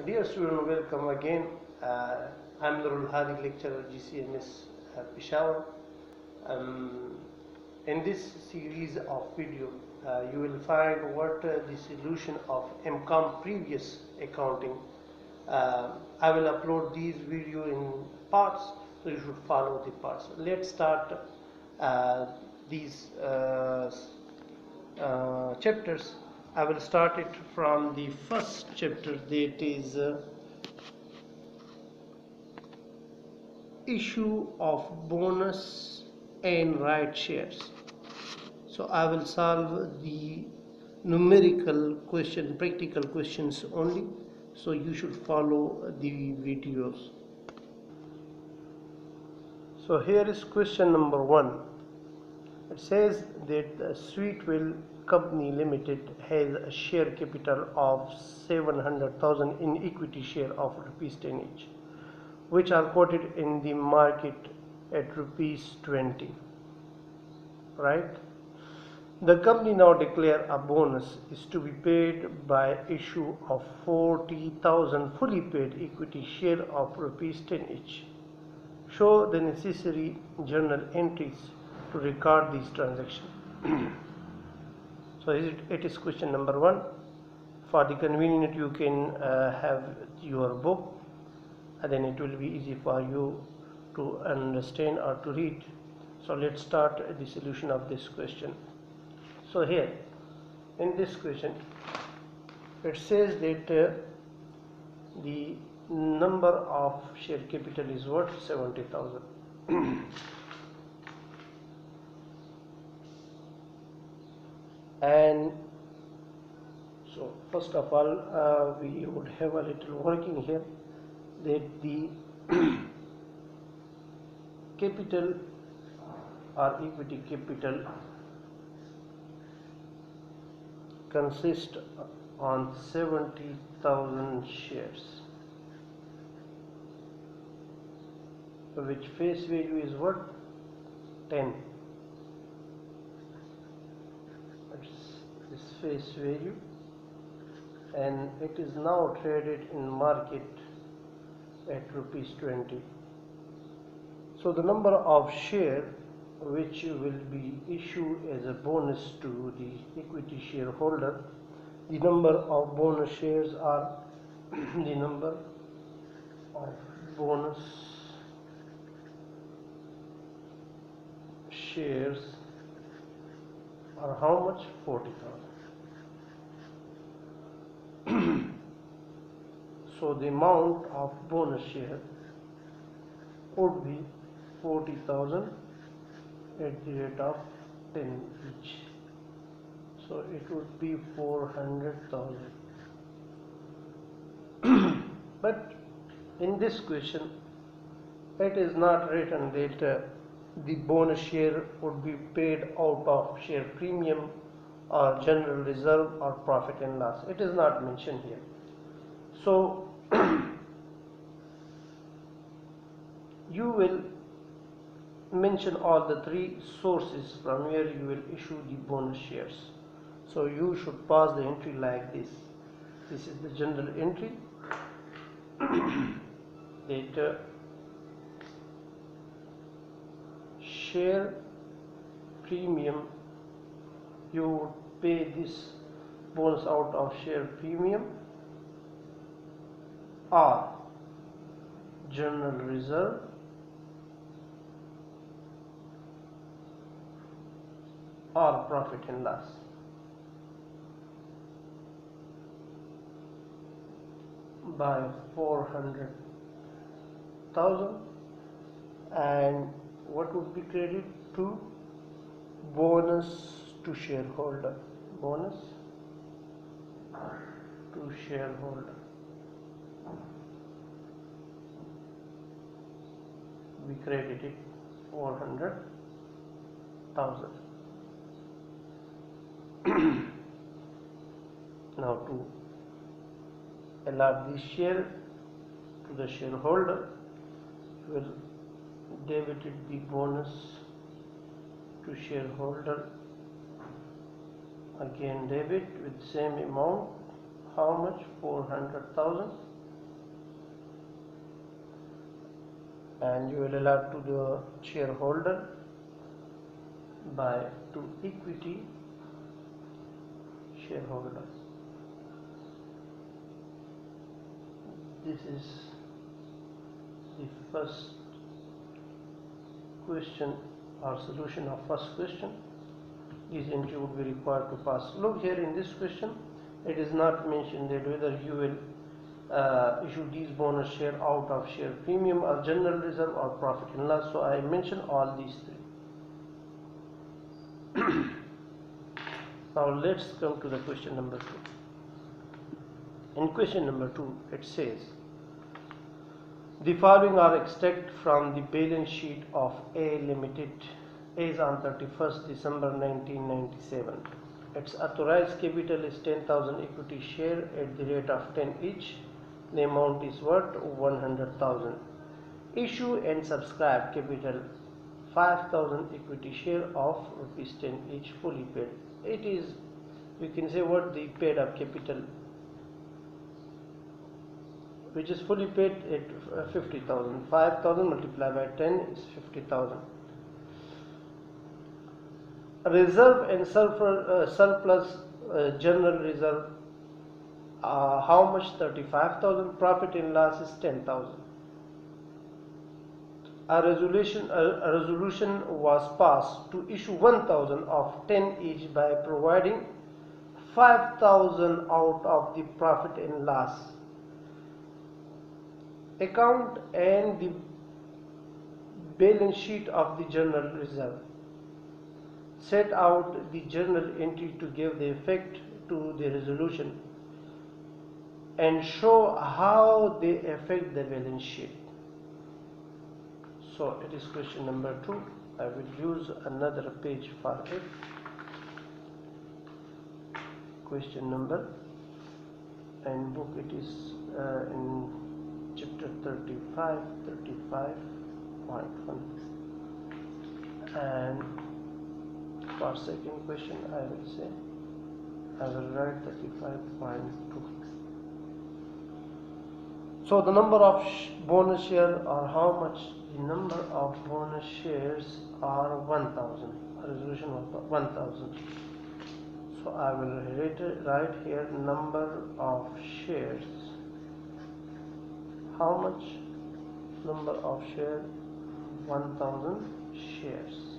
Dear student, welcome again. I'm Nurul Hadi, lecturer GCMS Peshawar. Um, in this series of video, you will find what the solution of Mcom previous accounting. I will upload these video in parts, so you should follow the parts. Let's start these chapters. I will start it from the first chapter, that is issue of bonus and right shares. So I will solve the numerical question, practical questions only, so you should follow the videos. So here is question number 1. It says that the Sweetwell Company Limited has a share capital of 700,000 in equity share of rupees 10 each, which are quoted in the market at rupees 20. Right? The company now declare a bonus is to be paid by issue of 40,000 fully paid equity share of rupees 10 each. Show the necessary journal entries to record these transactions. So it is question number 1. For the convenience, you can have your book, and then it will be easy for you to understand or to read. So let's start the solution of this question. So here in this question it says that the number of share capital is what? 70,000. And so first of all we would have a little working here, that the capital or equity capital consists on 70,000 shares, which face value is what? 10. This face value, and it is now traded in market at rupees 20. So the number of share which will be issued as a bonus to the equity shareholder, the number of bonus shares are the number of bonus shares are how much? 40,000. So the amount of bonus share would be 40,000 at the rate of 10 each. So it would be 400,000. But in this question it is not written that the bonus share would be paid out of share premium or general reserve or profit and loss. It is not mentioned here. So you will mention all the 3 sources from where you will issue the bonus shares. So you should pass the entry like this. This is the general entry that share premium, you would pay this bonus out of share premium or general reserve or profit and loss. By 400,000, and what would be credited to? Bonus to shareholder. Bonus to shareholder. We credited 400,000. Now to allot this share to the shareholder, we will debit the bonus to shareholder, again debit with same amount. How much? 400,000. and you will allot to the shareholder by to equity shareholders. This is the first question or solution of first question. This entry would be required to pass. Look here in this question, it is not mentioned that whether you will issue these bonus share out of share premium or general reserve or profit and loss. So I mentioned all these three. Now let's come to the question number 2. In question number 2, it says the following are extracted from the balance sheet of A Limited as on 31st December 1997. Its authorized capital is 10,000 equity share at the rate of 10 each. The amount is worth 100,000. Issue and subscribe capital 5,000 equity share of rupees 10 each, fully paid. It is, we can say, what the paid up capital, which is fully paid at 50,000. 5,000 multiplied by 10 is 50,000. Reserve and surplus general reserve, how much? 35,000. Profit and loss is 10,000. A resolution was passed to issue 1,000 of 10 each by providing 5,000 out of the profit and loss account and the balance sheet of the general reserve. Set out the journal entry to give the effect to the resolution and show how they affect the balance sheet. So it is question number 2. I will use another page for it. Question number, and book it is in chapter 35.1, and for second question I will write 35.2. So the number of bonus share, or how much? The number of bonus shares are 1,000. Resolution of 1,000. So I will write here number of shares. How much? Number of share 1,000 shares.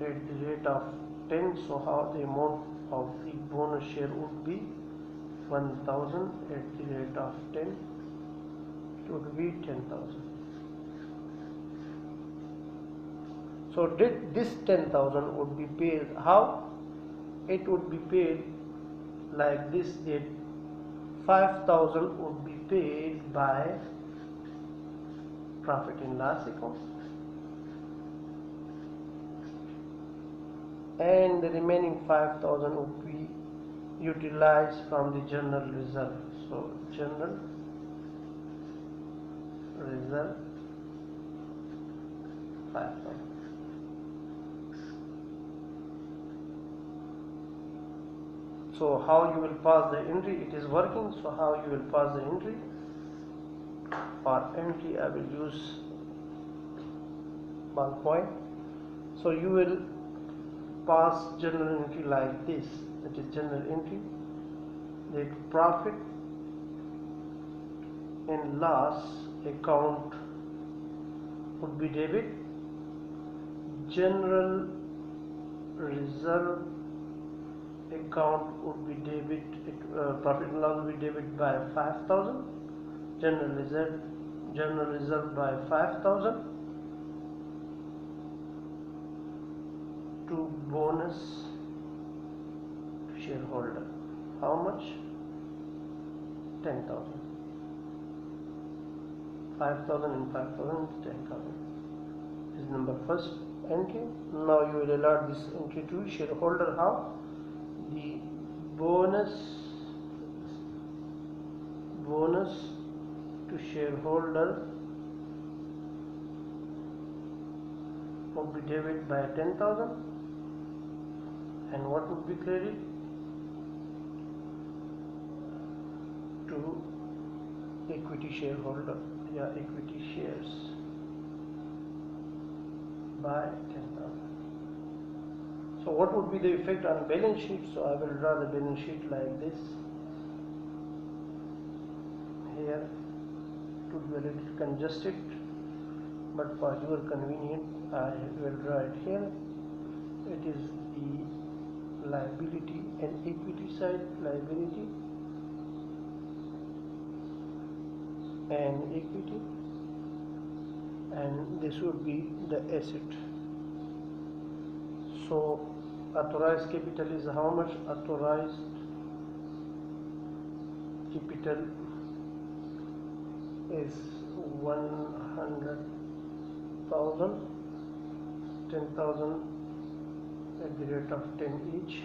At the rate of 10, so how the amount of the bonus share would be 1,000 at the rate of 10, it would be 10,000. So this 10,000 would be paid how? It would be paid like this, that 5,000 would be paid by profit and loss account, and the remaining 5,000 would be utilized from the general reserve. So general reserve 5,000. So how you will pass the entry? It is working. So how you will pass the entry? For entry I will use ballpoint. So you will pass general entry like this. It is general entry, that profit and loss account would be debit, general reserve account would be debit, profit and loss would be debit by 5,000, general reserve by 5,000 to bonus shareholder. How much? 10,000. 5,000 and 5,000 is 10,000. This is number first entry. Now you will allot this entry to shareholder. How? The bonus to shareholder would be debit by 10,000, and what would be credit? To equity shareholder, equity shares by 10,000. So what would be the effect on balance sheet? So I will draw the balance sheet like this. Here it would be a little congested, but for your convenience I will draw it here. It is the liability and equity side, liability and equity, and this would be the asset. So authorized capital is how much? Authorized capital is 100,000, 10,000 at the rate of 10 each.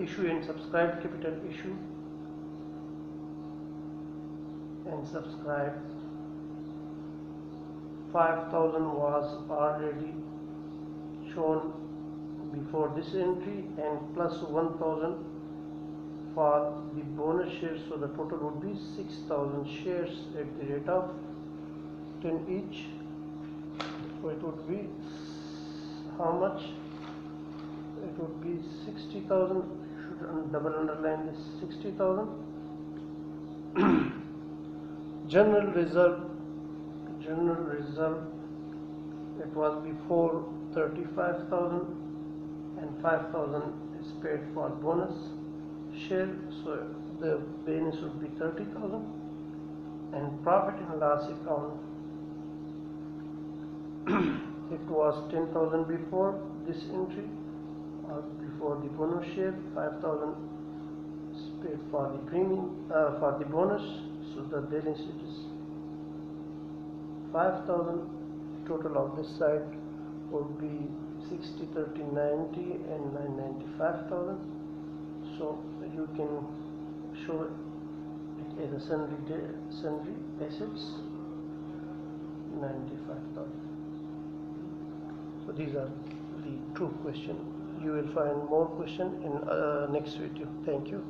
Issue and subscribed capital, issue and subscribed 5,000 was already shown before this entry, and plus 1,000 for the bonus shares, so the total would be 6,000 shares at the rate of 10 each. So it would be how much? It would be 60,000. Should double underline this, 60,000. General reserve, it was before 35,000, and 5,000 is paid for bonus share, so the balance would be 30,000. And profit and loss account, it was 10,000 before this entry, or before the bonus share. 5,000 is paid for the premium, for the bonus, so the balance sheet is 5,000. Total of this side would be 60, 30, 90 and 995,000. So you can show it as a sundry assets, 95,000. So these are the two questions. You will find more questions in next video. Thank you.